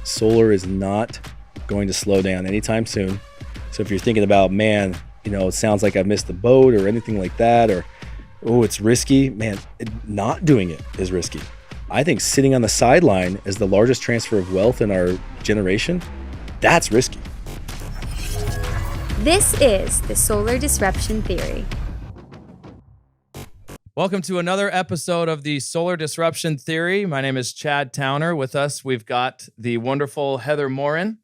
solar is not going to slow down anytime soon. So if you're thinking about, man, it sounds like I missed the boat or anything like that, or, oh, it's risky, man, not doing it is risky. I think sitting on the sideline as the largest transfer of wealth in our generation, that's risky. This is the Solar Disruption Theory. Welcome to another episode of the Solar Disruption Theory. My name is Chad Towner. With us, we've got the wonderful Heather Morin.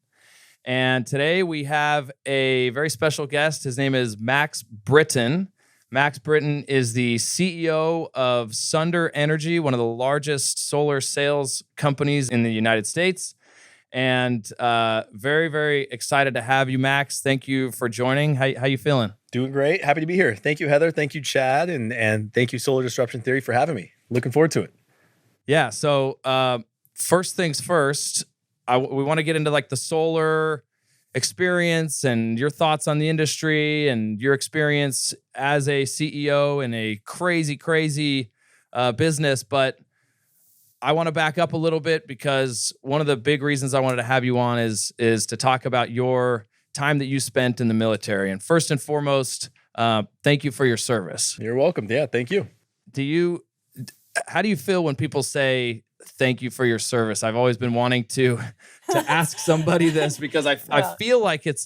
And today we have a very special guest. His name is Max Britton. Max Britton is the CEO of Sunder Energy, one of the largest solar sales companies in the United States. And very, very excited to have you, Max. Thank you for joining. How you feeling? Doing great. Happy to be here. Thank you, Heather. Thank you, Chad. And thank you, Solar Disruption Theory, for having me. Looking forward to it. Yeah. So first things first, we want to get into like the solar experience and your thoughts on the industry and your experience as a CEO in a crazy, crazy business. But I want to back up a little bit because one of the big reasons I wanted to have you on is to talk about your time that you spent in the military. And first and foremost, thank you for your service. You're welcome. Yeah, thank you. How do you feel when people say thank you for your service? I've always been wanting to ask somebody this because I feel like it's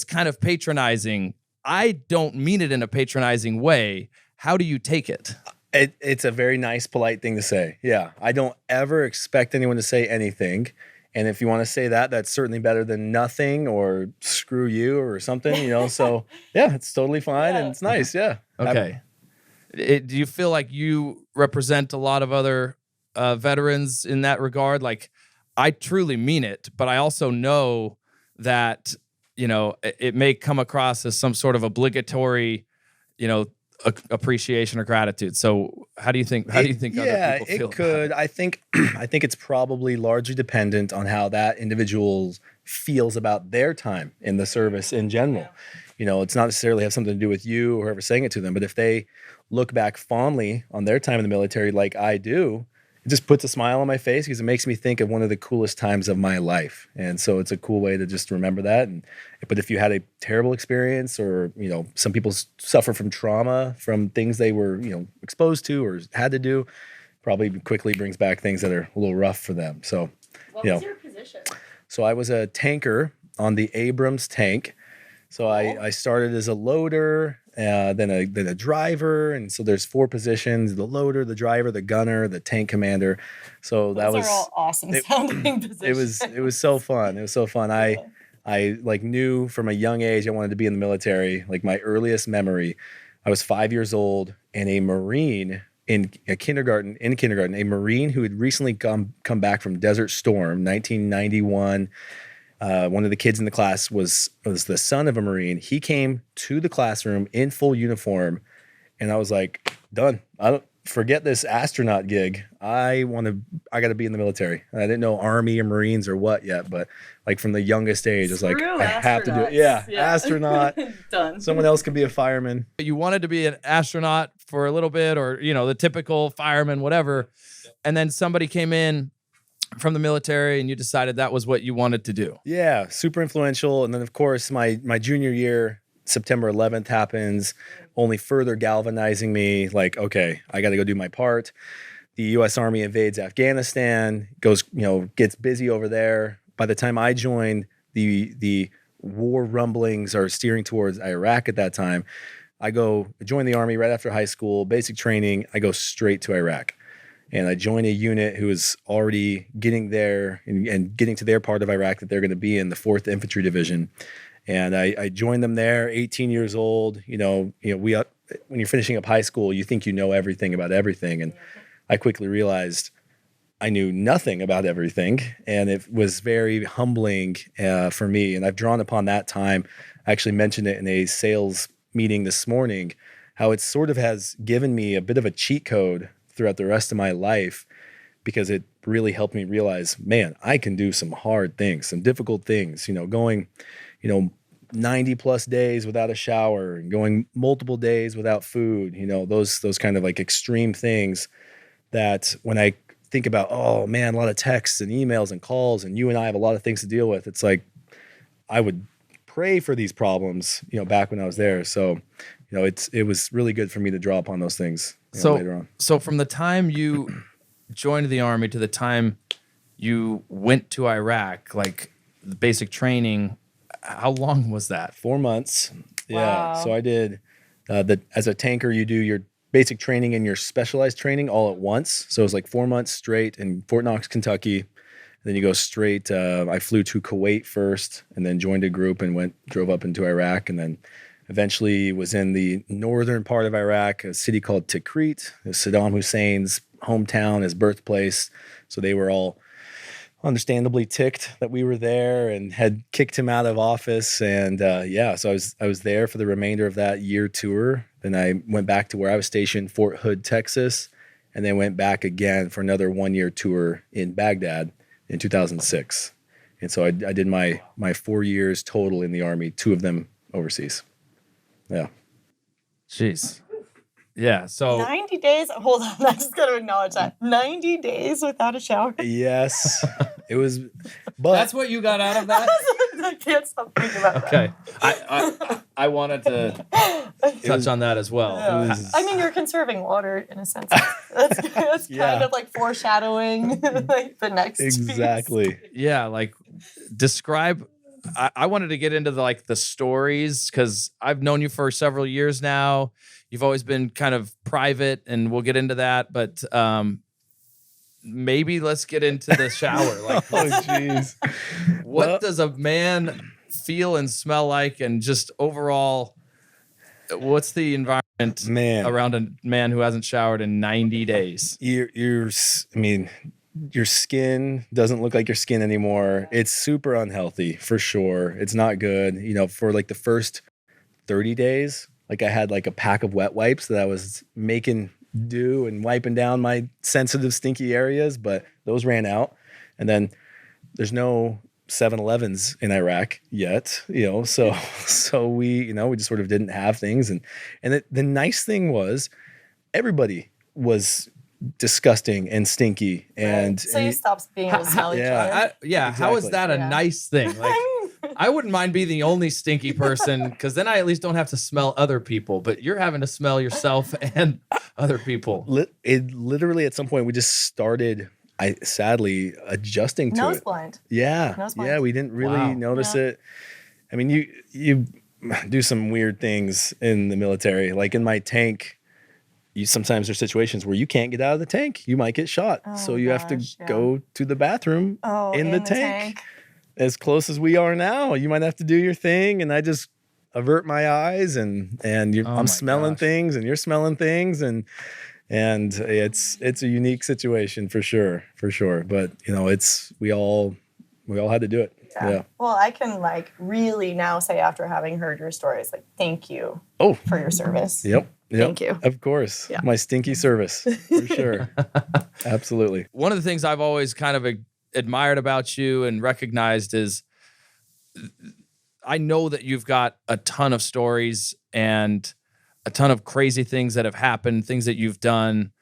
kind of patronizing. I don't mean it in a patronizing way. How do you take it? It's a very nice, polite thing to say. Yeah, I don't ever expect anyone to say anything. And if you want to say that, that's certainly better than nothing or screw you or something, So yeah, it's totally fine and it's nice. Yeah. Okay. Do you feel like you represent a lot of other veterans in that regard? Like, I truly mean it, but I also know that, it may come across as some sort of obligatory, appreciation or gratitude. So how do you think other people feel? Yeah, it could. I think it's probably largely dependent on how that individual feels about their time in the service in general. It's not necessarily have something to do with you or whoever saying it to them, but if they look back fondly on their time in the military like I do, it just puts a smile on my face because it makes me think of one of the coolest times of my life. And so it's a cool way to just remember that. But if you had a terrible experience or, some people suffer from trauma from things they were, exposed to or had to do, probably quickly brings back things that are a little rough for them. So, what was your position? So I was a tanker on the Abrams tank. So I started as a loader, then a driver, and so there's 4 positions: the loader, the driver, the gunner, the tank commander. So Those are all awesome sounding positions. It was so fun. It was so fun. I like knew from a young age I wanted to be in the military. Like my earliest memory, I was 5 years old, and a Marine in kindergarten, a Marine who had recently come back from Desert Storm, 1991. One of the kids in the class was the son of a Marine. He came to the classroom in full uniform, and I was like, done. I don't forget this astronaut gig. I got to be in the military. I didn't know Army or Marines or what yet, but like from the youngest age, I was like, I have to do it. Yeah. Astronaut. Done. Someone else can be a fireman. You wanted to be an astronaut for a little bit, or the typical fireman, whatever, and then somebody came in from the military and you decided that was what you wanted to do. Yeah, super influential. And then of course my junior year, September 11th happens, only further galvanizing me like, okay, I got to go do my part. The US Army invades Afghanistan, gets busy over there. By the time I joined, the war rumblings are steering towards Iraq at that time. I join the Army right after high school, basic training. I go straight to Iraq. And I joined a unit who was already getting there and getting to their part of Iraq that they're going to be in, the 4th Infantry Division. And I joined them there, 18 years old. When you're finishing up high school, you think you know everything about everything. And I quickly realized I knew nothing about everything. And it was very humbling for me. And I've drawn upon that time. I actually mentioned it in a sales meeting this morning, how it sort of has given me a bit of a cheat code throughout the rest of my life, because it really helped me realize, man, I can do some hard things, some difficult things, going, 90 plus days without a shower and going multiple days without food, those kind of like extreme things that when I think about, oh man, a lot of texts and emails and calls, and you and I have a lot of things to deal with. It's like I would pray for these problems, back when I was there. So, it was really good for me to draw upon those things later on. So from the time you joined the Army to the time you went to Iraq, like the basic training, how long was that? 4 months. Yeah. Wow. So I did as a tanker, you do your basic training and your specialized training all at once. So it was like 4 months straight in Fort Knox, Kentucky. Then you go straight. I flew to Kuwait first, and then joined a group and drove up into Iraq, and then eventually was in the northern part of Iraq, a city called Tikrit, Saddam Hussein's hometown, his birthplace. So they were all understandably ticked that we were there and had kicked him out of office. And so I was there for the remainder of that year tour. Then I went back to where I was stationed, Fort Hood, Texas, and then went back again for another 1 year tour in Baghdad in 2006. And so I did my 4 years total in the Army, 2 of them overseas. Yeah. Jeez. Yeah. So 90 days. Hold on. I just got to acknowledge that. 90 days without a shower. Yes, it was. But that's what you got out of that? I can't stop thinking about that. Okay. I wanted to touch on that as well. Yeah. I mean, you're conserving water in a sense. That's kind of like foreshadowing like the next exactly. piece. Yeah. Like describe. I wanted to get into the stories because I've known you for several years now. You've always been kind of private, and we'll get into that. But maybe let's get into the shower. Like, oh, jeez. What does a man feel and smell like, and just overall, what's the environment around a man who hasn't showered in 90 days? Your skin doesn't look like your skin anymore. It's super unhealthy for sure. It's not good. For like the first 30 days, like I had like a pack of wet wipes that I was making do and wiping down my sensitive, stinky areas, but those ran out. And then there's no 7-Elevens in Iraq yet, so we just sort of didn't have things. And the nice thing was everybody was disgusting and stinky. And so you stopped being able to smell each other. Exactly. How is that a nice thing? Like, I wouldn't mind being the only stinky person, because then I at least don't have to smell other people, but you're having to smell yourself and other people. Literally at some point we just started, sadly, adjusting to Nose it. blind. Yeah. Nose blind. Yeah, we didn't really notice it. I mean, you do some weird things in the military. Like in my tank, sometimes there's situations where you can't get out of the tank. You might get shot. So you have to go to the bathroom in the tank. As close as we are now, you might have to do your thing. And I just avert my eyes and I'm smelling things and you're smelling things. And it's a unique situation for sure. But we all had to do it. Yeah. Well, I can really now say, after having heard your stories, thank you for your service. Yep. Thank you. Of course. Yeah. My stinky service, for sure. Absolutely. One of the things I've always kind of admired about you and recognized is I know that you've got a ton of stories and a ton of crazy things that have happened, things that you've done.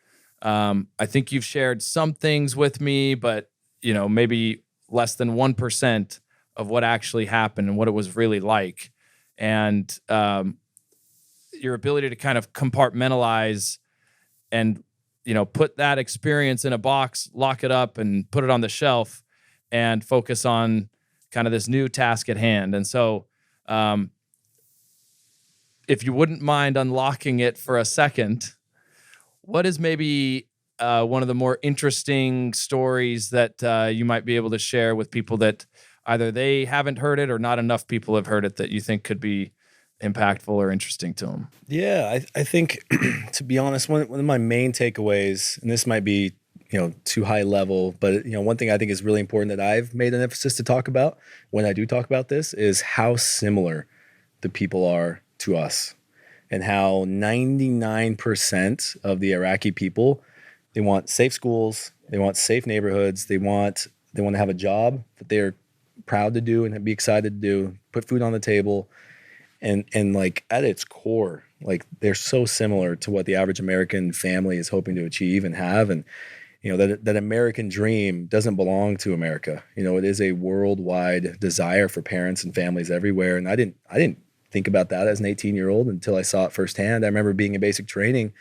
I think you've shared some things with me, but maybe less than 1% of what actually happened and what it was really like. And your ability to kind of compartmentalize and put that experience in a box, lock it up, and put it on the shelf, and focus on kind of this new task at hand. And so, if you wouldn't mind unlocking it for a second, what is maybe one of the more interesting stories that you might be able to share with people that either they haven't heard it or not enough people have heard it, that you think could be impactful or interesting to them? Yeah, I think, to be honest, one of my main takeaways, and this might be too high level, but one thing I think is really important that I've made an emphasis to talk about when I do talk about this is how similar the people are to us, and how 99% of the Iraqi people, they want safe schools, they want safe neighborhoods, they want to have a job that they're proud to do and be excited to do, put food on the table. And like at its core, like they're so similar to what the average American family is hoping to achieve and have. And that American dream doesn't belong to America. It is a worldwide desire for parents and families everywhere. And I didn't think about that as an 18-year-old until I saw it firsthand. I remember being in basic training,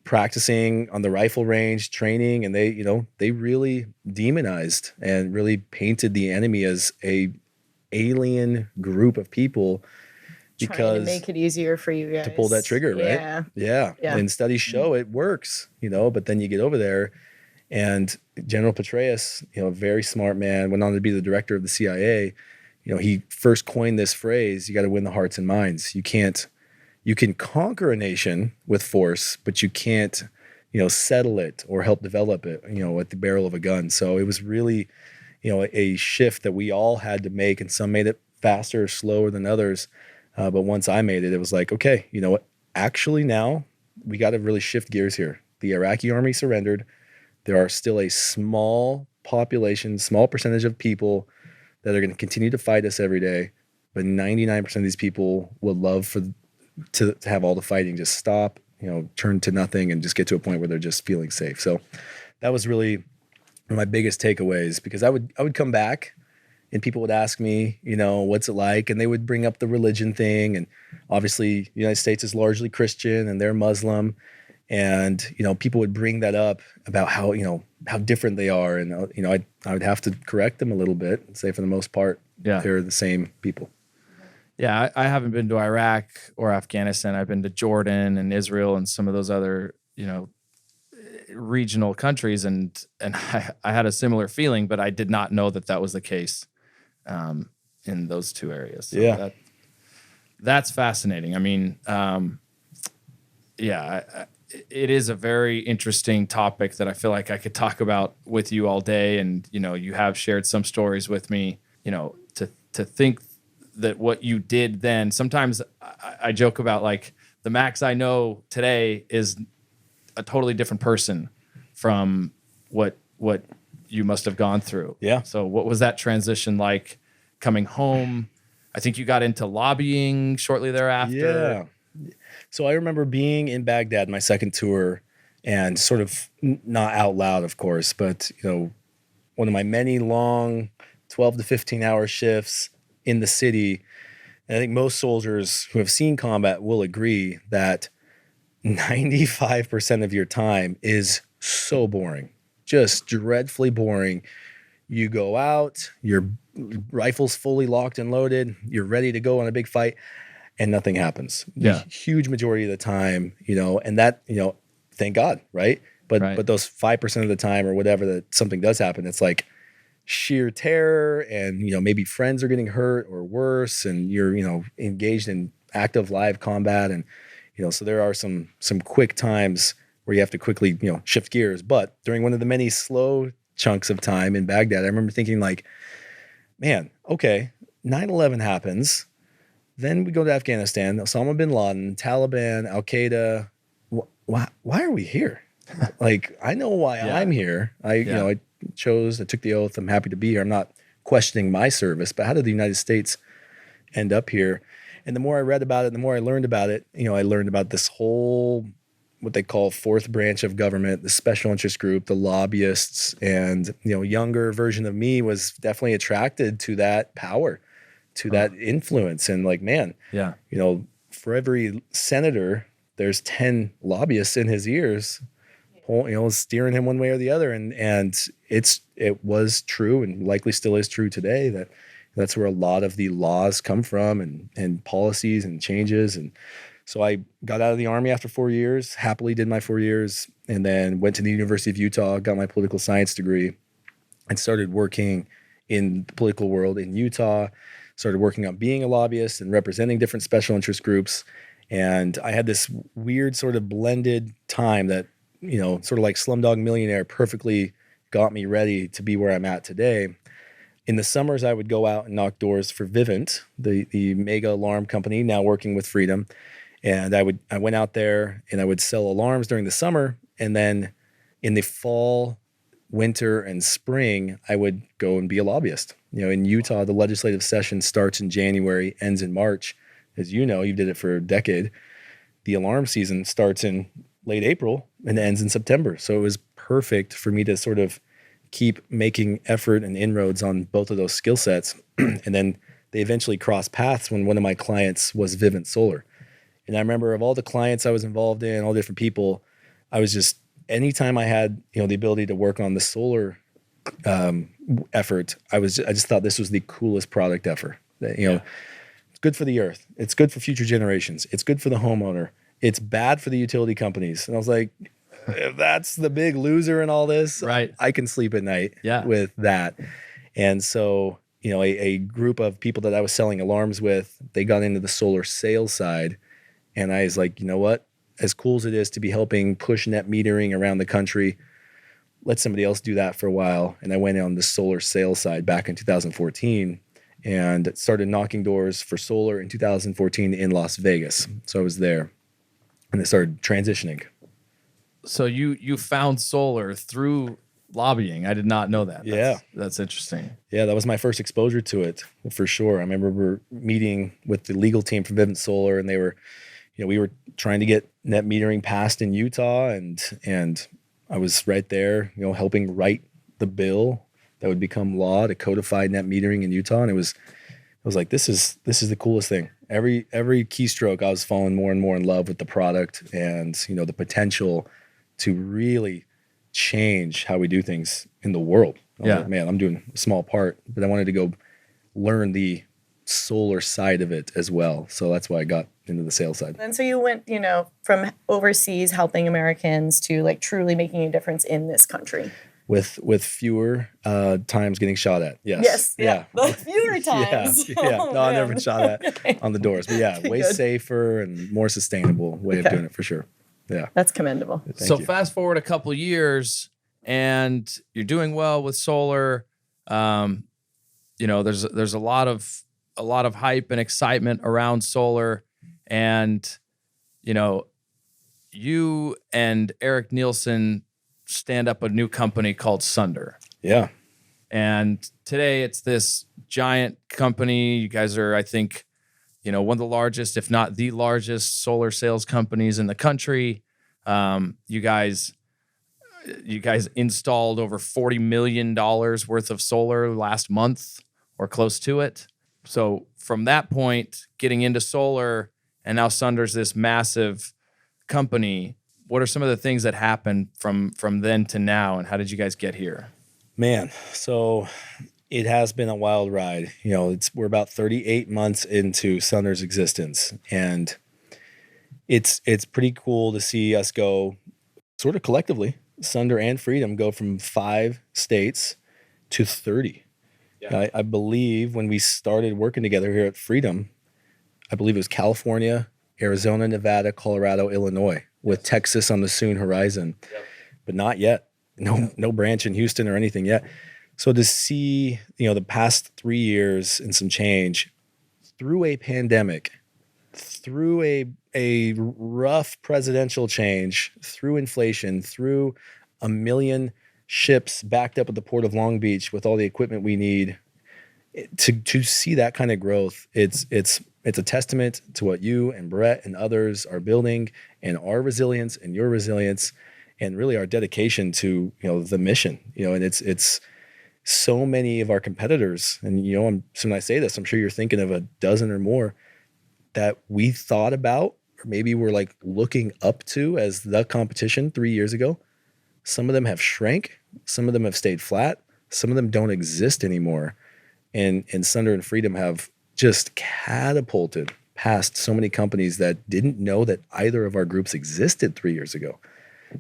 practicing on the rifle range, training, and they really demonized and really painted the enemy as a alien group of people, Trying because to make it easier for you guys to pull that trigger, right? Yeah. And studies show it works, but then you get over there, and General Petraeus, a very smart man, went on to be the director of the CIA. He first coined this phrase: you got to win the hearts and minds. You can conquer a nation with force, but you can't, settle it or help develop it, at the barrel of a gun. So it was really, a shift that we all had to make, and some made it faster or slower than others. But once I made it, it was like, okay, you know what? Actually, now we got to really shift gears here. The Iraqi army surrendered. There are still a small population, small percentage of people that are going to continue to fight us every day. But 99% of these people would love to have all the fighting just stop, turn to nothing, and just get to a point where they're just feeling safe. So that was really one of my biggest takeaways, because I would come back and people would ask me, what's it like? And they would bring up the religion thing. And obviously, the United States is largely Christian and they're Muslim. And, people would bring that up about how different they are. And, I would have to correct them a little bit and say, for the most part, they're the same people. Yeah, I haven't been to Iraq or Afghanistan. I've been to Jordan and Israel and some of those other, regional countries. And I had a similar feeling, but I did not know that was the case in those two areas. So that's fascinating. I mean, it is a very interesting topic that I feel like I could talk about with you all day. And, you have shared some stories with me, to think that what you did then. Sometimes I joke about, like, the Max I know today is a totally different person from what you must have gone through. Yeah. So what was that transition like coming home? I think you got into lobbying shortly thereafter. Yeah. So I remember being in Baghdad, my second tour, and sort of not out loud, of course, but, one of my many long 12 to 15 hour shifts in the city. And I think most soldiers who have seen combat will agree that 95% of your time is so boring, just dreadfully boring. You go out, your rifle's fully locked and loaded, you're ready to go on a big fight, and nothing happens. Yeah. Huge majority of the time, and that, thank God, right? But those 5% of the time or whatever that something does happen, it's like sheer terror, and, maybe friends are getting hurt or worse, and you're, engaged in active live combat. And, so there are some quick times where you have to quickly, shift gears. But during one of the many slow chunks of time in Baghdad, I remember thinking, like, man, okay, 9/11 happens. Then we go to Afghanistan, Osama bin Laden, Taliban, Al-Qaeda. Why are we here? Like, I know why I'm here. I took the oath. I'm happy to be here. I'm not questioning my service, but how did the United States end up here? And the more I read about it, the more I learned about it, I learned about this whole, what they call fourth branch of government, the special interest group, the lobbyists, and, younger version of me was definitely attracted to that power, to that influence. And, like, man, for every senator, there's 10 lobbyists in his ears, steering him one way or the other. And it was true, and likely still is true today, that that's where a lot of the laws come from, and policies and changes. And so I got out of the Army after 4 years, happily did my 4 years, and then went to the University of Utah, got my political science degree, and started working in the political world in Utah, started working on being a lobbyist and representing different special interest groups. And I had this weird sort of blended time that, sort of like Slumdog Millionaire, perfectly got me ready to be where I'm at today. In the summers, I would go out and knock doors for Vivint, the mega alarm company, now working with Freedom. And I went out there and I would sell alarms during the summer. And then in the fall, winter, and spring, I would go and be a lobbyist. In Utah, the legislative session starts in January, ends in March. As you know, you did it for a decade. The alarm season starts in late April and ends in September. So it was perfect for me to sort of keep making effort and inroads on both of those skill sets. And then they eventually crossed paths when one of my clients was Vivint Solar. And I remember of all the clients I was involved in, all different people, I was just, anytime I had, the ability to work on the solar effort, I just thought this was the coolest product ever. It's good for the earth. It's good for future generations. It's good for the homeowner. It's bad for the utility companies. And I was like, if that's the big loser in all this, right, I can sleep at night with that. And so, a group of people that I was selling alarms with, they got into the solar sales side. And I was like, you know what? As cool as it is to be helping push net metering around the country, let somebody else do that for a while. And I went on the solar sales side back in 2014 and started knocking doors for solar in 2014 in Las Vegas. So I was there and I started transitioning. So you found solar through lobbying. I did not know that. That's interesting. Yeah, that was my first exposure to it for sure. I remember we were meeting with the legal team from Vivint Solar, and they were, we were trying to get net metering passed in Utah, and I was right there, helping write the bill that would become law to codify net metering in Utah. And I was like, this is the coolest thing. Every keystroke, I was falling more and more in love with the product and, the potential to really change how we do things in the world. I was like, man, I'm doing a small part, but I wanted to go learn the solar side of it as well. So that's why I got into the sales side. And so you went, from overseas helping Americans to like truly making a difference in this country. With fewer times getting shot at. Yes. Yeah. Fewer times. Yeah. No, I never been shot at on the doors. But way good. Safer and more sustainable way of doing it for sure. Yeah. That's commendable. Thank you. Fast forward a couple years and you're doing well with solar. There's a lot of hype and excitement around solar, and you and Eric Nielsen stand up a new company called Sunder. Yeah. And today it's this giant company. You guys are, I think, one of the largest, if not the largest, solar sales companies in the country. You guys installed over $40 million worth of solar last month or close to it. So from that point, getting into solar, and now Sunder's this massive company. What are some of the things that happened from then to now, and how did you guys get here? Man, so it has been a wild ride. We're about 38 months into Sunder's existence, and it's pretty cool to see us go sort of collectively, Sunder and Freedom, go from 5 states to 30. Yeah. I believe when we started working together here at Freedom, I believe it was California, Arizona, Nevada, Colorado, Illinois, with Texas on the soon horizon, but not yet. No branch in Houston or anything yet. So to see, the past 3 years and some change through a pandemic, through a rough presidential change, through inflation, through a million ships backed up at the port of Long Beach with all the equipment we need, to see that kind of growth, it's a testament to what you and Brett and others are building, and our resilience and your resilience, and really our dedication to the mission. And it's so many of our competitors, and so when I say this, I'm sure you're thinking of a dozen or more that we thought about, or maybe we're like looking up to as the competition 3 years ago. Some of them have shrank, some of them have stayed flat, some of them don't exist anymore. And Sunder and Freedom have just catapulted past so many companies that didn't know that either of our groups existed 3 years ago.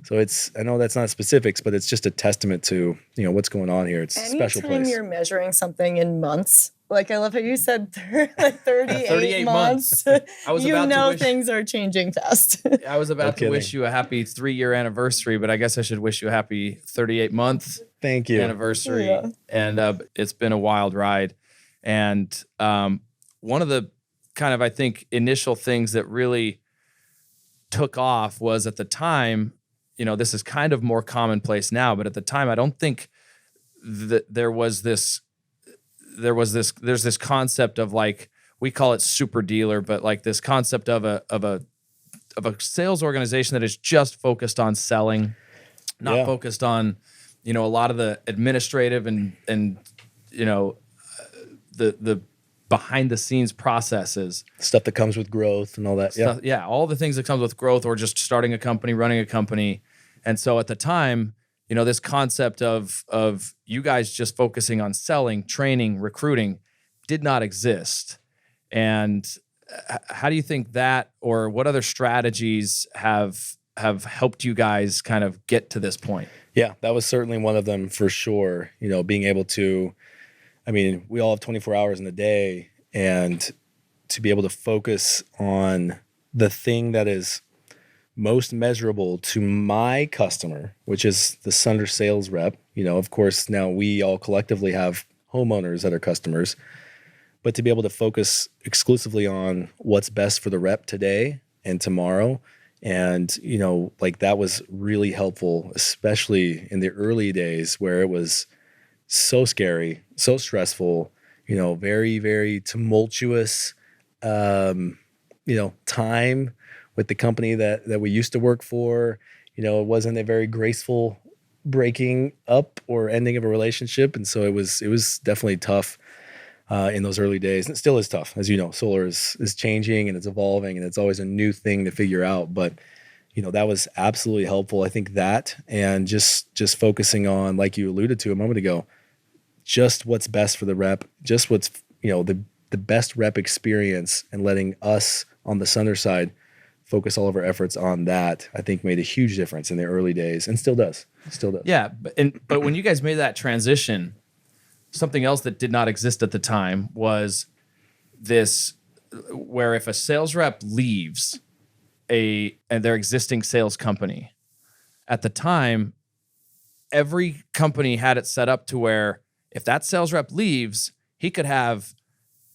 So I know that's not specifics, but it's just a testament to, what's going on here. It's a special place. Anytime you're measuring something in months, like I love how you said 38 months. I was about to wish, things are changing fast. I was about to wish you a happy 3-year anniversary, but I guess I should wish you a happy 38-month Thank you. anniversary. Yeah. And it's been a wild ride. And one of the kind of, I think, initial things that really took off was at the time, this is kind of more commonplace now, but at the time, I don't think that there's this concept of, like, we call it super dealer, but like this concept of a sales organization that is just focused on selling. not focused on, a lot of the administrative and the behind the scenes processes, stuff that comes with growth and all that. Stuff, all the things that comes with growth, or just starting a company, running a company. And so at the time, this concept of you guys just focusing on selling, training, recruiting did not exist. And how do you think that, or what other strategies have helped you guys kind of get to this point? Yeah, that was certainly one of them for sure. Being able to, we all have 24 hours in a day, and to be able to focus on the thing that is most measurable to my customer, which is the Sunder sales rep. Of course, now we all collectively have homeowners that are customers, but to be able to focus exclusively on what's best for the rep today and tomorrow. And, that was really helpful, especially in the early days where it was so scary, so stressful, very, very tumultuous, time with the company that we used to work for. It wasn't a very graceful breaking up or ending of a relationship. And so it was definitely tough in those early days. And it still is tough. As you know, solar is changing and it's evolving, and it's always a new thing to figure out. But, that was absolutely helpful. I think that, and just focusing on, like you alluded to a moment ago, just what's best for the rep, just what's, the best rep experience, and letting us on the Sunder side focus all of our efforts on that, I think made a huge difference in the early days, and still does. Yeah. But when you guys made that transition, something else that did not exist at the time was this, where if a sales rep leaves their existing sales company, at the time, every company had it set up to where if that sales rep leaves, he could have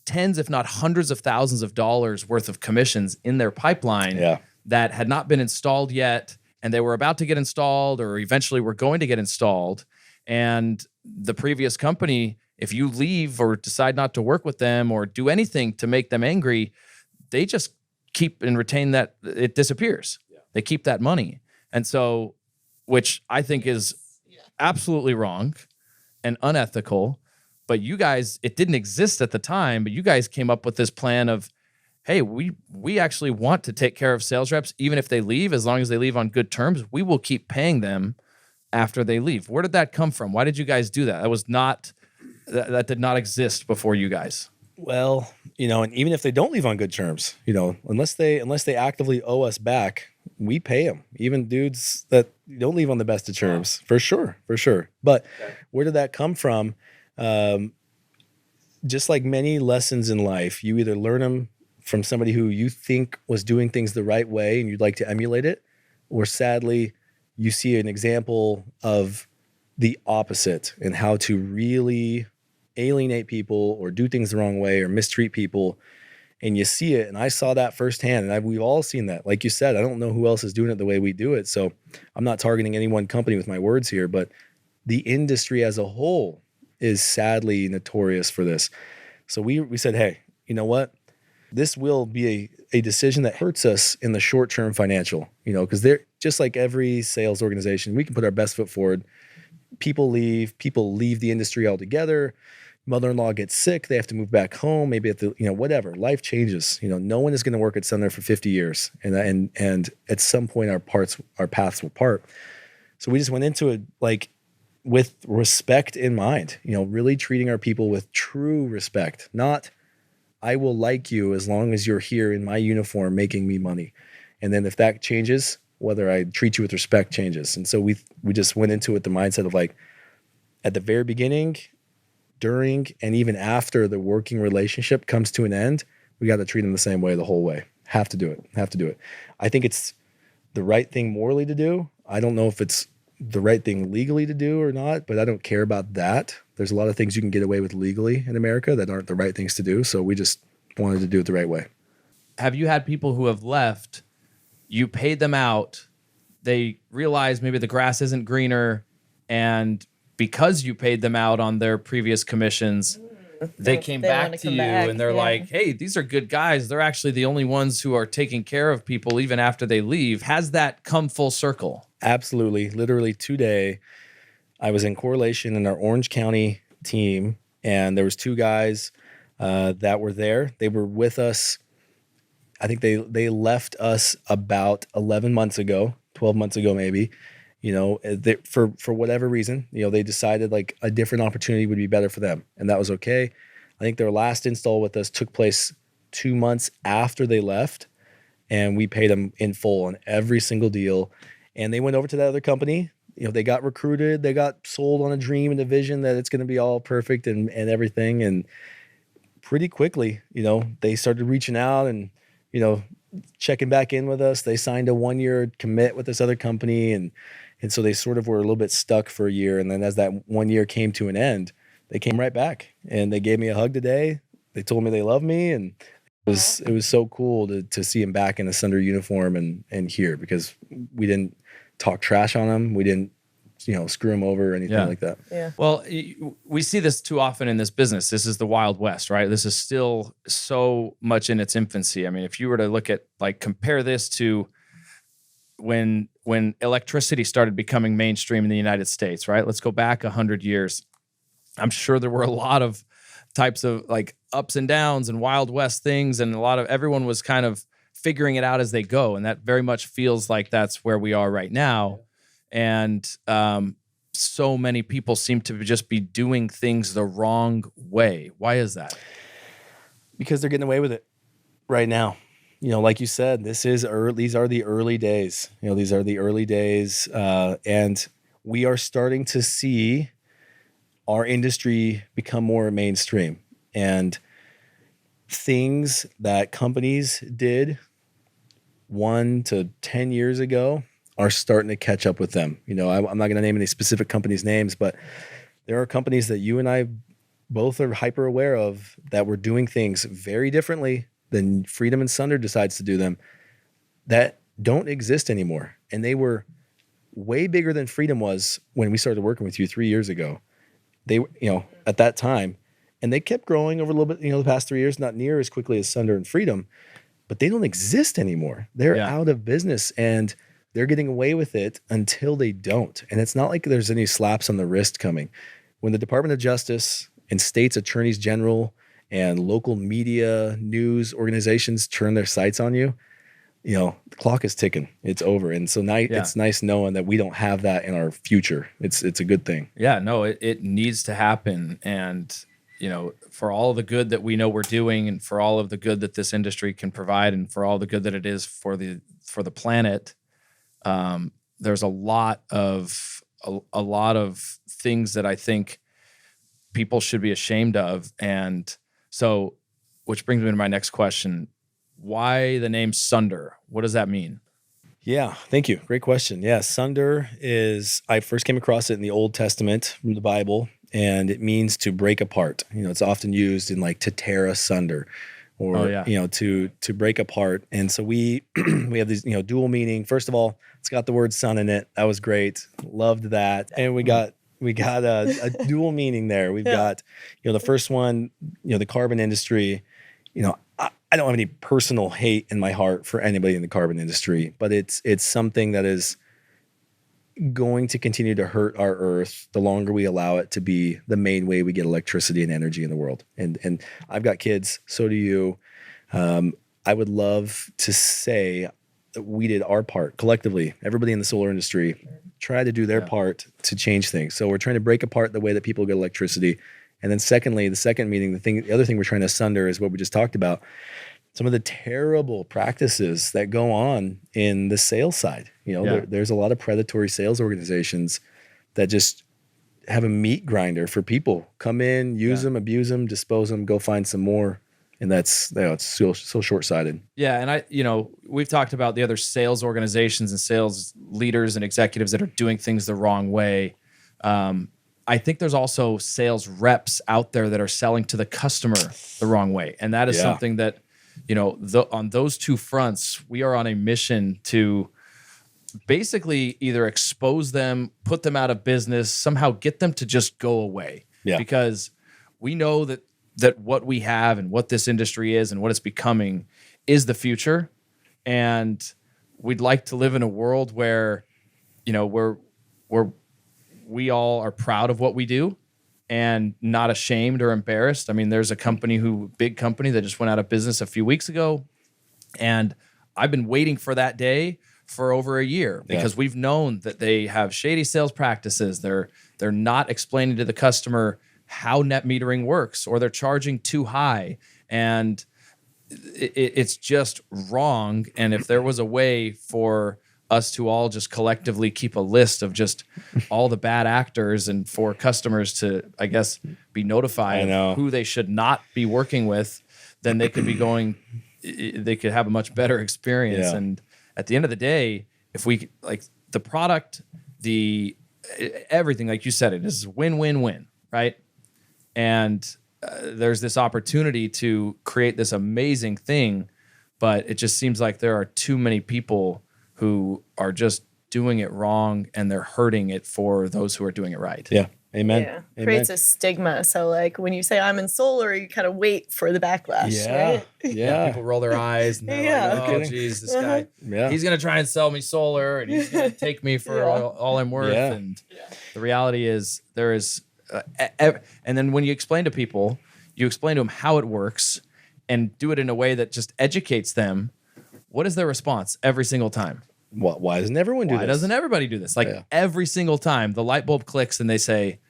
tens, if not hundreds of thousands of dollars worth of commissions in their pipeline that had not been installed yet, and they were about to get installed, or eventually were going to get installed. And the previous company, if you leave or decide not to work with them or do anything to make them angry, they just keep and retain that. It disappears. Yeah. They keep that money. And so, which I think is absolutely wrong and unethical. But you guys, it didn't exist at the time, but you guys came up with this plan of, hey, we actually want to take care of sales reps, even if they leave, as long as they leave on good terms, we will keep paying them after they leave. Where did that come from? Why did you guys do that? That did not exist before you guys. Well, and even if they don't leave on good terms, unless they actively owe us back, we pay them. Even dudes that don't leave on the best of terms, for sure. But where did that come from? Just like many lessons in life, you either learn them from somebody who you think was doing things the right way and you'd like to emulate it, or sadly, you see an example of the opposite and how to really alienate people or do things the wrong way or mistreat people. And you see it. And I saw that firsthand. And we've all seen that. Like you said, I don't know who else is doing it the way we do it. So I'm not targeting any one company with my words here, but the industry as a whole is sadly notorious for this. So we said, hey, you know what? This will be a decision that hurts us in the short-term financial, because they're just like every sales organization, we can put our best foot forward. People leave the industry altogether. Mother-in-law gets sick. They have to move back home. Maybe at the, whatever, life changes. No one is going to work at Sunder for 50 years. And at some point our paths will part. So we just went into it like with respect in mind, really treating our people with true respect, not I will like you as long as you're here in my uniform making me money. And then if that changes, whether I treat you with respect changes. And so we just went into it the mindset of like, at the very beginning, during, and even after the working relationship comes to an end, we got to treat them the same way the whole way. Have to do it. I think it's the right thing morally to do. I don't know if it's the right thing legally to do or not, but I don't care about that. There's a lot of things you can get away with legally in America that aren't the right things to do. So we just wanted to do it the right way. Have you had people who have left, you paid them out, they realize maybe the grass isn't greener, and because you paid them out on their previous commissions, they came back to you and they're like, hey, these are good guys. They're actually the only ones who are taking care of people even after they leave. Has that come full circle? Absolutely. Literally today, I was in correlation in our Orange County team, and there was two guys that were there. They were with us. I think they left us about 11 months ago, 12 months ago, maybe. For whatever reason, they decided like a different opportunity would be better for them, and that was okay. I think their last install with us took place 2 months after they left, and we paid them in full on every single deal. And they went over to that other company. They got recruited, they got sold on a dream and a vision that it's going to be all perfect and everything. And pretty quickly, they started reaching out and, checking back in with us. They signed a 1-year commit with this other company. And so they sort of were a little bit stuck for a year. And then as that 1 year came to an end, they came right back and they gave me a hug today. They told me they love me, and it was so cool to see him back in a Sunder uniform and here, because we didn't talk trash on him. We didn't, screw him over or anything like that. Yeah. Well, we see this too often in this business. This is the Wild West, right? This is still so much in its infancy. I mean, if you were to look at, like, compare this to when electricity started becoming mainstream in the United States, right? Let's go back 100 years. I'm sure there were a lot of types of like ups and downs and Wild West things, and everyone was kind of figuring it out as they go. And that very much feels like that's where we are right now. And so many people seem to just be doing things the wrong way. Why is that? Because they're getting away with it right now. Like you said, these are the early days. These are the early days, and we are starting to see our industry become more mainstream, and things that companies did 1 to 10 years ago are starting to catch up with them. I'm not going to name any specific companies' names, but there are companies that you and I both are hyper aware of that were doing things very differently than Freedom and Sunder decides to do them, that don't exist anymore. And they were way bigger than Freedom was when we started working with you 3 years ago. They, at that time, and they kept growing over a little bit, the past 3 years, not near as quickly as Sunder and Freedom, but they don't exist anymore. They're out of business, and they're getting away with it until they don't. And it's not like there's any slaps on the wrist coming. When the Department of Justice and states attorneys general and local media news organizations turn their sights on you, the clock is ticking. It's over. And so now it's nice knowing that we don't have that in our future. It's a good thing. Yeah, no, it needs to happen. And, for all the good that we know we're doing, and for all of the good that this industry can provide, and for all the good that it is for the planet, there's a lot of things that I think people should be ashamed of. And so, which brings me to my next question. Why the name Sunder? What does that mean? Yeah, thank you. Great question. Yeah, Sunder I first came across it in the Old Testament from the Bible, and it means to break apart. It's often used in like to tear asunder, or to break apart. And so we have these dual meaning. First of all, it's got the word sun in it. That was great. Loved that. And we got a dual meaning there. We've got the first one, the carbon industry. I don't have any personal hate in my heart for anybody in the carbon industry, but it's something that is going to continue to hurt our earth the longer we allow it to be the main way we get electricity and energy in the world. And I've got kids, so do you. I would love to say that we did our part collectively. Everybody in the solar industry tried to do their part to change things. So we're trying to break apart the way that people get electricity. And then secondly, the second meaning, the other thing we're trying to sunder is what we just talked about. Some of the terrible practices that go on in the sales side. There's a lot of predatory sales organizations that just have a meat grinder for people. Come in, use them, abuse them, dispose them, go find some more. And that's, it's so short-sighted. Yeah. And we've talked about the other sales organizations and sales leaders and executives that are doing things the wrong way. I think there's also sales reps out there that are selling to the customer the wrong way. And that is something that, on those two fronts, we are on a mission to basically either expose them, put them out of business, somehow get them to just go away. Yeah. Because we know that what we have and what this industry is and what it's becoming is the future. And we'd like to live in a world where we all are proud of what we do and not ashamed or embarrassed. I mean, there's a big company that just went out of business a few weeks ago, and I've been waiting for that day for over a year because we've known that they have shady sales practices. They're not explaining to the customer how net metering works, or they're charging too high, and it's just wrong. And if there was a way for us to all just collectively keep a list of just all the bad actors, and for customers to, I guess, be notified of who they should not be working with, then they could have a much better experience. Yeah. And at the end of the day, if we like the product, everything, like you said, it is win-win-win, right? And there's this opportunity to create this amazing thing, but it just seems like there are too many people who are just doing it wrong, and they're hurting it for those who are doing it right. Yeah. Amen. Yeah. Amen. Creates a stigma. So like when you say I'm in solar, you kind of wait for the backlash, right? Yeah. People roll their eyes and they're like, oh, geez, this guy, he's going to try and sell me solar, and he's going to take me for all I'm worth. Yeah. And the reality is there is, and then when you explain to people, you explain to them how it works and do it in a way that just educates them. What is their response every single time? Why doesn't everyone do this? Why doesn't everybody do this? Like every single time the light bulb clicks and they say,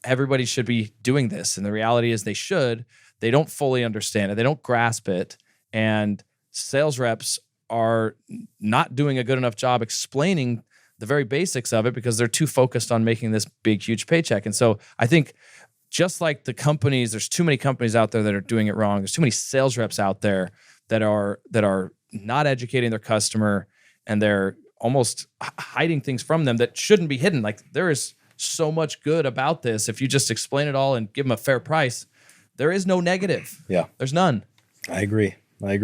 everybody should be doing this. And the reality is they should. They don't fully understand it. They don't grasp it. And sales reps are not doing a good enough job explaining the very basics of it because they're too focused on making this big, huge paycheck. And so I think just like the companies, there's too many companies out there that are doing it wrong. There's too many sales reps out there that are not educating their customer, and they're almost hiding things from them that shouldn't be hidden. Like there is so much good about this. If you just explain it all and give them a fair price, there is no negative. Yeah. There's none. I agree. I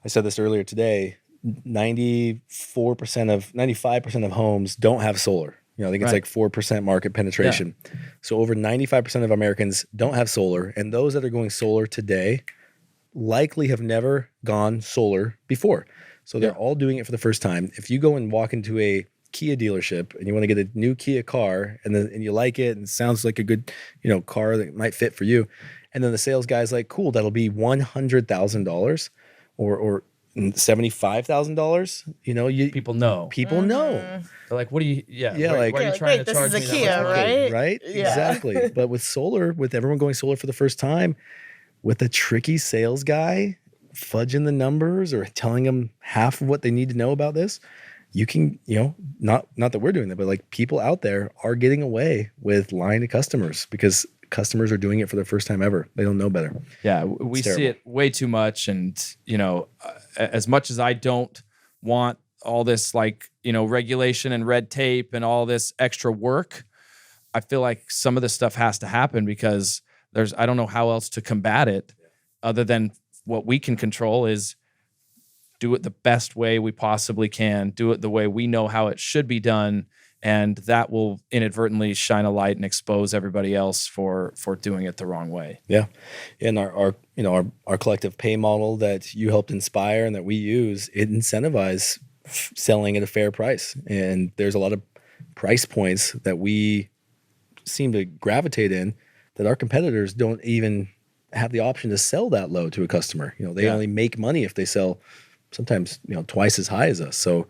said this earlier today. 95% of homes don't have solar. I think it's like 4% market penetration. Yeah. So over 95% of Americans don't have solar. And those that are going solar today likely have never gone solar before. So they're all doing it for the first time. If you go and walk into a Kia dealership and you want to get a new Kia car and you like it and it sounds like a good, car that might fit for you. And then the sales guy's like, cool, that'll be $100,000 or $75,000. People know. People know. They're like, what do you, why are you trying to charge me this is a Kia, right? Right? Yeah. Exactly. But with solar, with everyone going solar for the first time, with a tricky sales guy fudging the numbers or telling them half of what they need to know about this, you can, not that we're doing that, but like people out there are getting away with lying to customers because customers are doing it for the first time ever. They don't know better. Yeah, we see it way too much. And, as much as I don't want all this regulation and red tape and all this extra work, I feel like some of this stuff has to happen because I don't know how else to combat it other than what we can control is do it the best way we possibly can, do it the way we know how it should be done, and that will inadvertently shine a light and expose everybody else for doing it the wrong way. Yeah. And our collective pay model that you helped inspire and that we use, it incentivizes selling at a fair price. And there's a lot of price points that we seem to gravitate in that our competitors don't even have the option to sell that low to a customer. They only make money if they sell sometimes, twice as high as us. So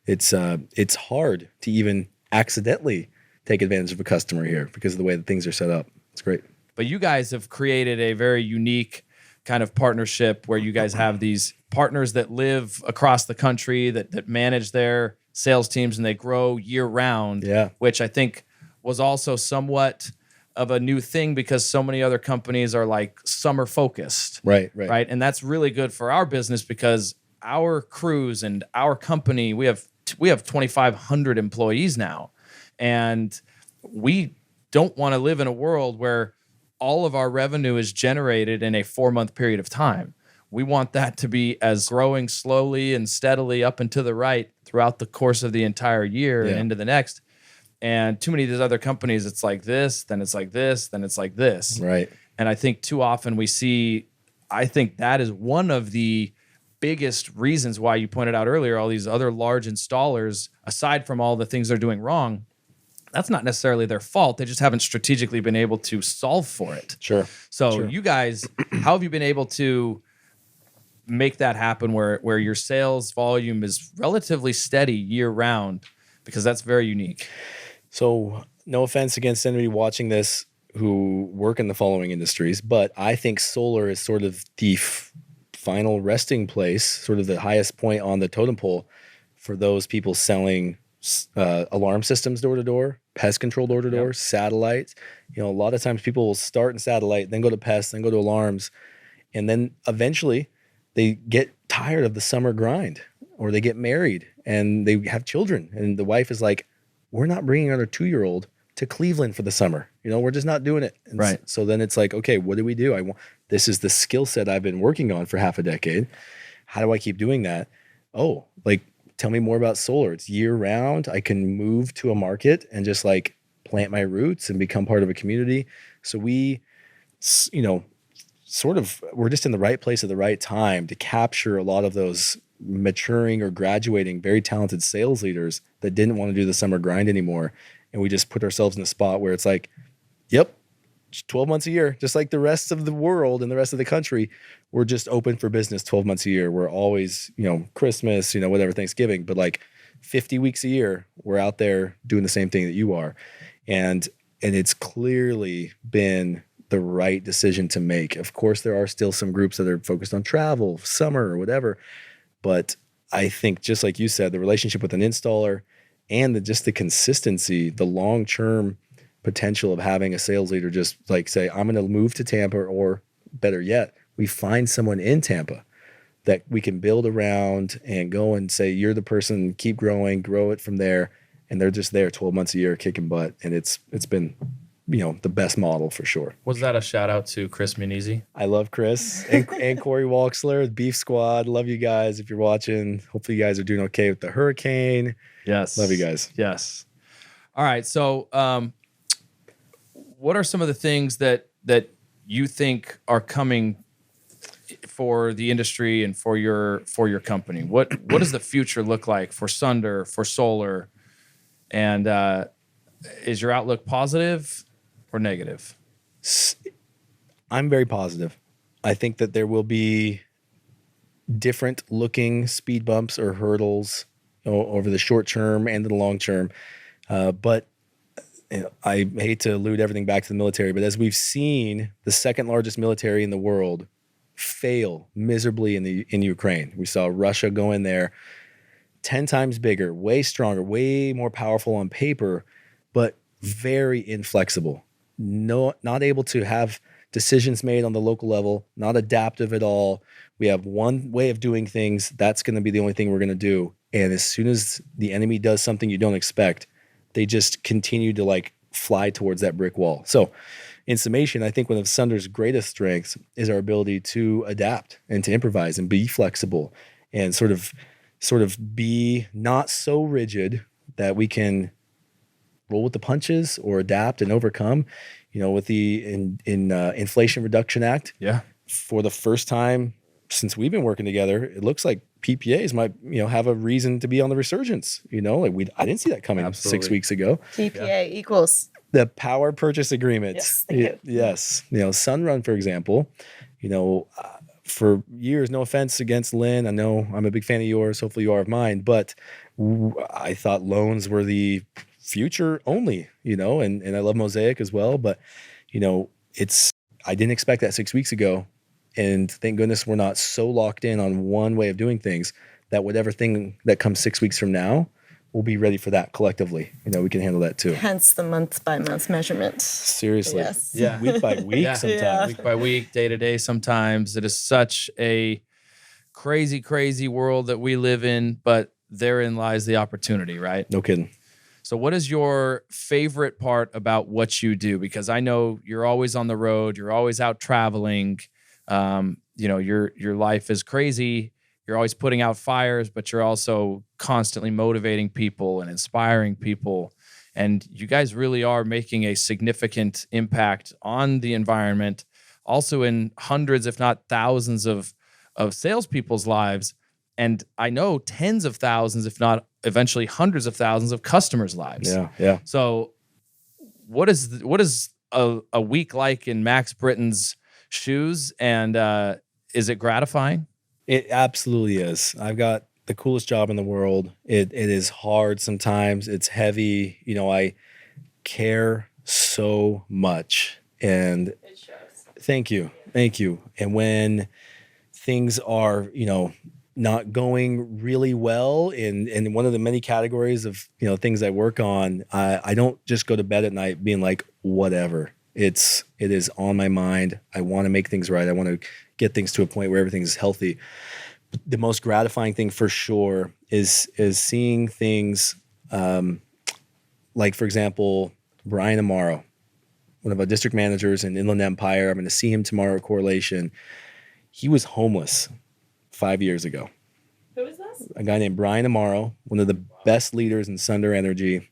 it's hard to even accidentally take advantage of a customer here because of the way that things are set up. It's great. But you guys have created a very unique kind of partnership where you guys have these partners that live across the country that manage their sales teams and they grow year round, which I think was also somewhat of a new thing because so many other companies are like summer focused. Right. And that's really good for our business because our crews and our company, we have 2,500 employees now. And we don't want to live in a world where all of our revenue is generated in a 4-month period of time. We want that to be as growing slowly and steadily up and to the right throughout the course of the entire year and into the next. And too many of these other companies, it's like this, then it's like this, then it's like this. Right. And I think too often I think that is one of the biggest reasons why you pointed out earlier, all these other large installers, aside from all the things they're doing wrong, that's not necessarily their fault. They just haven't strategically been able to solve for it. Sure. So you guys, how have you been able to make that happen where your sales volume is relatively steady year round? Because that's very unique. So no offense against anybody watching this who work in the following industries, but I think solar is sort of the final resting place, sort of the highest point on the totem pole for those people selling alarm systems door to door, pest control door to door, satellites. A lot of times people will start in satellite, then go to pests, then go to alarms, and then eventually they get tired of the summer grind, or they get married and they have children, and the wife is like, we're not bringing our 2-year-old to Cleveland for the summer. We're just not doing it. And right. So then it's like, okay, what do we do? This is the skill set I've been working on for half a decade. How do I keep doing that? Oh, tell me more about solar. It's year round. I can move to a market and just plant my roots and become part of a community. So we, we're just in the right place at the right time to capture a lot of those maturing or graduating, very talented sales leaders that didn't want to do the summer grind anymore. And we just put ourselves in a spot where it's like, yep, 12 months a year, just like the rest of the world and the rest of the country, we're just open for business 12 months a year. We're always, Christmas, whatever, Thanksgiving, but 50 weeks a year, we're out there doing the same thing that you are. And it's clearly been the right decision to make. Of course, there are still some groups that are focused on travel, summer or whatever. But I think, just like you said, the relationship with an installer and just the consistency, the long-term potential of having a sales leader just say, I'm going to move to Tampa, or better yet, we find someone in Tampa that we can build around and go and say, you're the person, keep growing, grow it from there. And they're just there 12 months a year kicking butt. And it's been, the best model for sure. Was that a shout out to Chris Munizi? I love Chris and Corey Walksler, Beef Squad. Love you guys if you're watching. Hopefully you guys are doing okay with the hurricane. Yes. Love you guys. Yes. All right. So, what are some of the things that you think are coming for the industry and for your company? What does the future look like for Sunder, for solar? And is your outlook positive or negative? I'm very positive. I think that there will be different looking speed bumps or hurdles over the short term and the long term. But I hate to allude everything back to the military, but as we've seen the second largest military in the world fail miserably in Ukraine, we saw Russia go in there 10 times bigger, way stronger, way more powerful on paper, but very inflexible. Not able to have decisions made on the local level, not adaptive at all. We have one way of doing things. That's going to be the only thing we're going to do. And as soon as the enemy does something you don't expect, they just continue to fly towards that brick wall. So in summation, I think one of Sunder's greatest strengths is our ability to adapt and to improvise and be flexible and sort of be not so rigid that we can roll with the punches or adapt and overcome. With the Inflation Reduction Act, for the first time since we've been working together, it looks like PPAs might have a reason to be on the resurgence. I didn't see that coming 6 weeks ago. PPA equals the power purchase agreement. Yes, thank you. Yes, Sunrun, for example. For years, no offense against Lynn, I know I'm a big fan of yours. Hopefully, you are of mine. But I thought loans were the future only, and I love Mosaic as well. But, I didn't expect that 6 weeks ago. And thank goodness we're not so locked in on one way of doing things that whatever thing that comes 6 weeks from now, we'll be ready for that collectively. We can handle that too. Hence the month-by-month measurement. Seriously. Yes. Yeah. Week by week sometimes. Yeah. Week by week, day to day sometimes. It is such a crazy, crazy world that we live in, but therein lies the opportunity, right? No kidding. So what is your favorite part about what you do? Because I know you're always on the road. You're always out traveling. Your life is crazy. You're always putting out fires, but you're also constantly motivating people and inspiring people. And you guys really are making a significant impact on the environment, also in hundreds, if not thousands of of salespeople's lives. And I know tens of thousands, if not eventually hundreds of thousands of customers' lives. Yeah, yeah. So what is a week like in Max Britton's shoes? And is it gratifying? It absolutely is. I've got the coolest job in the world. It is hard sometimes. It's heavy. I care so much. And It shows. thank you. And when things are, not going really well in one of the many categories of, things I work on, I don't just go to bed at night being like, whatever. It is on my mind. I want to make things right. I want to get things to a point where everything is healthy. The most gratifying thing for sure is seeing things like, for example, Brian Amaro, one of our district managers in Inland Empire. I'm going to see him tomorrow at Correlation. He was homeless 5 years ago. Who is this? A guy named Brian Amaro, one of the best leaders in Sunder Energy.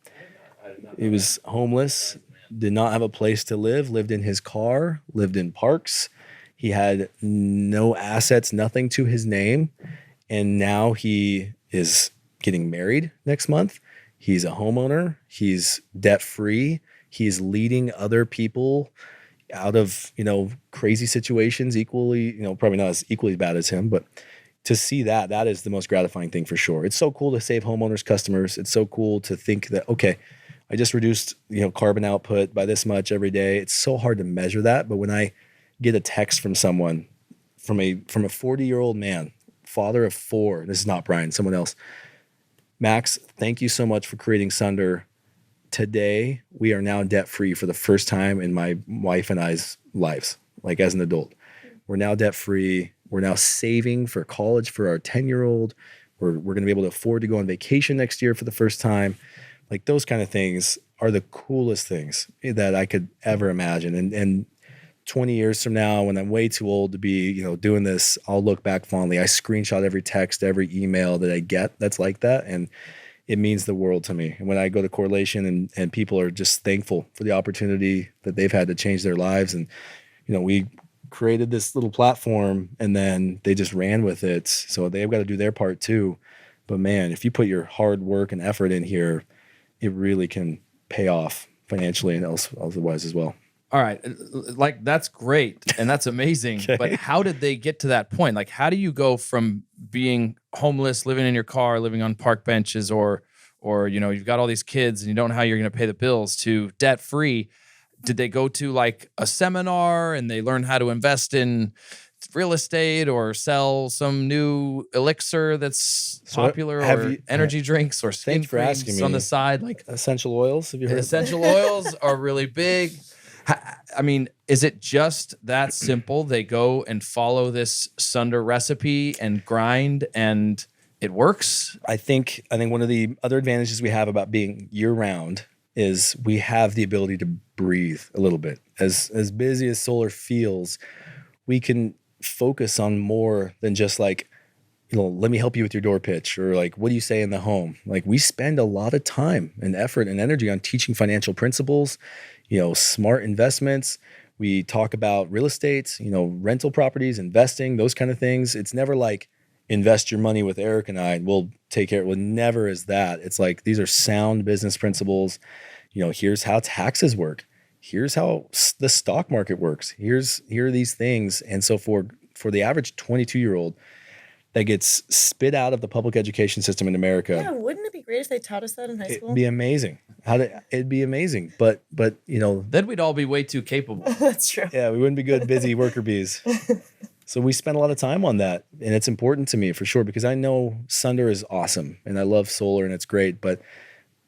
He was homeless, did not have a place to live, lived in his car, lived in parks. He had no assets, nothing to his name. And now he is getting married next month. He's a homeowner. He's debt-free. He's leading other people out of, crazy situations equally, probably not as equally bad as him, but to see that is the most gratifying thing for sure. It's so cool to save homeowners customers. It's so cool to think that, okay, I just reduced, carbon output by this much every day. It's so hard to measure that. But when I get a text from someone, from a 40-year-old man, father of 4, this is not Brian, someone else. Max, thank you so much for creating Sunder. Today, we are now debt-free for the first time in my wife and I's lives, like as an adult. We're now debt-free. We're now saving for college for our 10-year-old. We're going to be able to afford to go on vacation next year for the first time. Like those kind of things are the coolest things that I could ever imagine. And 20 years from now, when I'm way too old to be, doing this, I'll look back fondly. I screenshot every text, every email that I get that's like that. And it means the world to me. And when I go to Correlation and people are just thankful for the opportunity that they've had to change their lives. And, we created this little platform and then they just ran with it. So they've got to do their part too. But man, if you put your hard work and effort in here, it really can pay off financially and otherwise as well. All right. Like that's great. And that's amazing. Okay. But how did they get to that point? Like, how do you go from being homeless, living in your car, living on park benches, or, you've got all these kids and you don't know how you're going to pay the bills, to debt free? Did they go to like a seminar and they learn how to invest in real estate or sell some new elixir that's popular, or energy drinks or skin thanks for asking creams me. on the side? Like Essential oils, have you heard? essential oils are really big. I mean, is it just that simple? They go and follow this Sunder recipe and grind and it works? I think one of the other advantages we have about being year-round is we have the ability to breathe a little bit. As busy as solar feels, we can focus on more than just like, let me help you with your door pitch, or like, what do you say in the home? Like, we spend a lot of time and effort and energy on teaching financial principles, smart investments. We talk about real estate, rental properties, investing, those kind of things. It's never like, invest your money with Eric and I, and we'll take care. Well, never is that. It's like, these are sound business principles. Here's how taxes work. Here's how the stock market works. Here are these things. And so for the average 22-year-old that gets spit out of the public education system in America. Yeah, wouldn't it be great if they taught us that in high school? It'd be amazing. It'd be amazing. But then we'd all be way too capable. That's true. Yeah, we wouldn't be good, busy worker bees. So we spend a lot of time on that. And it's important to me for sure, because I know Sunder is awesome and I love solar and it's great. But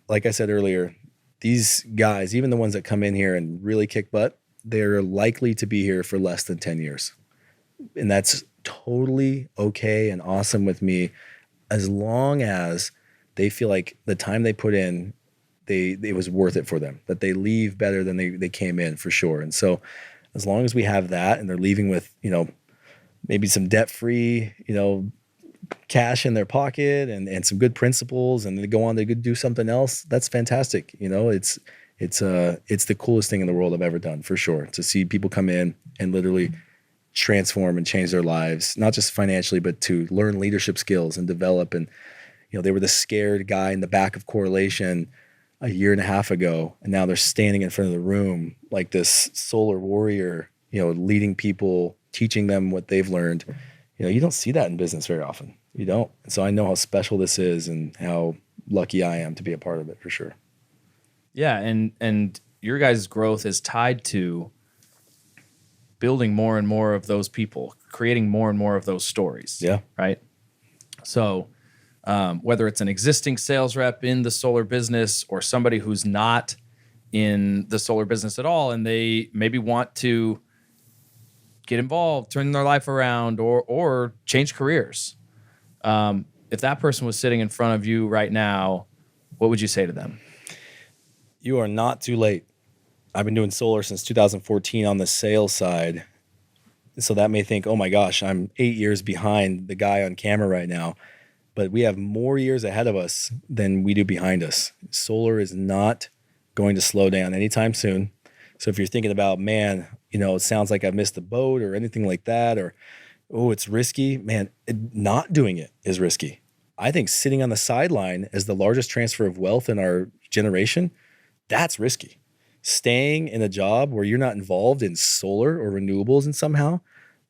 like I said earlier, these guys, even the ones that come in here and really kick butt, they're likely to be here for less than 10 years. And that's totally okay and awesome with me, as long as they feel like the time they put in, it was worth it for them, that they leave better than they came in, for sure. And so as long as we have that and they're leaving with, maybe some debt-free, cash in their pocket and some good principles, and they go on to do something else, that's fantastic. It's the coolest thing in the world I've ever done, for sure, to see people come in and literally transform and change their lives, not just financially, but to learn leadership skills and develop. And, they were the scared guy in the back of correlation a year and a half ago, and now they're standing in front of the room like this solar warrior, leading people, teaching them what they've learned. You don't see that in business very often. You don't. And so I know how special this is and how lucky I am to be a part of it, for sure. Yeah, and your guys' growth is tied to building more and more of those people, creating more and more of those stories. Yeah. Right? So whether it's an existing sales rep in the solar business or somebody who's not in the solar business at all, and they maybe want to get involved, turn their life around, or change careers. If that person was sitting in front of you right now, what would you say to them? You are not too late. I've been doing solar since 2014 on the sales side. So that may think, oh my gosh, I'm 8 years behind the guy on camera right now. But we have more years ahead of us than we do behind us. Solar is not going to slow down anytime soon. So if you're thinking about, man, it sounds like I've missed the boat or anything like that, or, oh, it's risky, man, not doing it is risky. I think sitting on the sideline as the largest transfer of wealth in our generation, that's risky. Staying in a job where you're not involved in solar or renewables and somehow,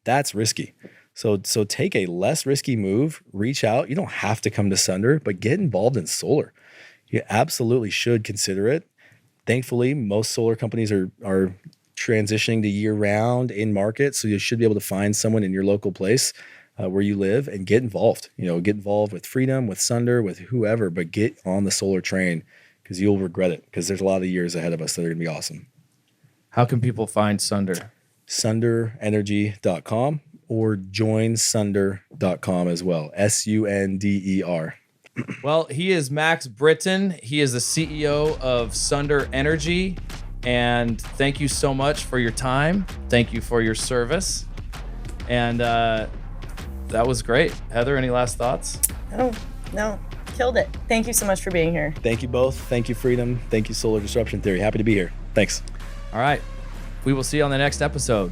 that's risky. So take a less risky move, reach out. You don't have to come to Sunder, but get involved in solar. You absolutely should consider it. Thankfully, most solar companies are transitioning to year-round in market, so you should be able to find someone in your local place where you live and get involved. Get involved with Freedom, with Sunder, with whoever, but get on the solar train because you'll regret it because there's a lot of years ahead of us that are going to be awesome. How can people find Sunder? SunderEnergy.com. or joinsunder.com as well. SUNDER. Well, he is Max Britton. He is the CEO of Sunder Energy. And thank you so much for your time. Thank you for your service. And that was great. Heather, any last thoughts? Oh, no. Killed it. Thank you so much for being here. Thank you both. Thank you, Freedom. Thank you, Solar Disruption Theory. Happy to be here. Thanks. All right. We will see you on the next episode.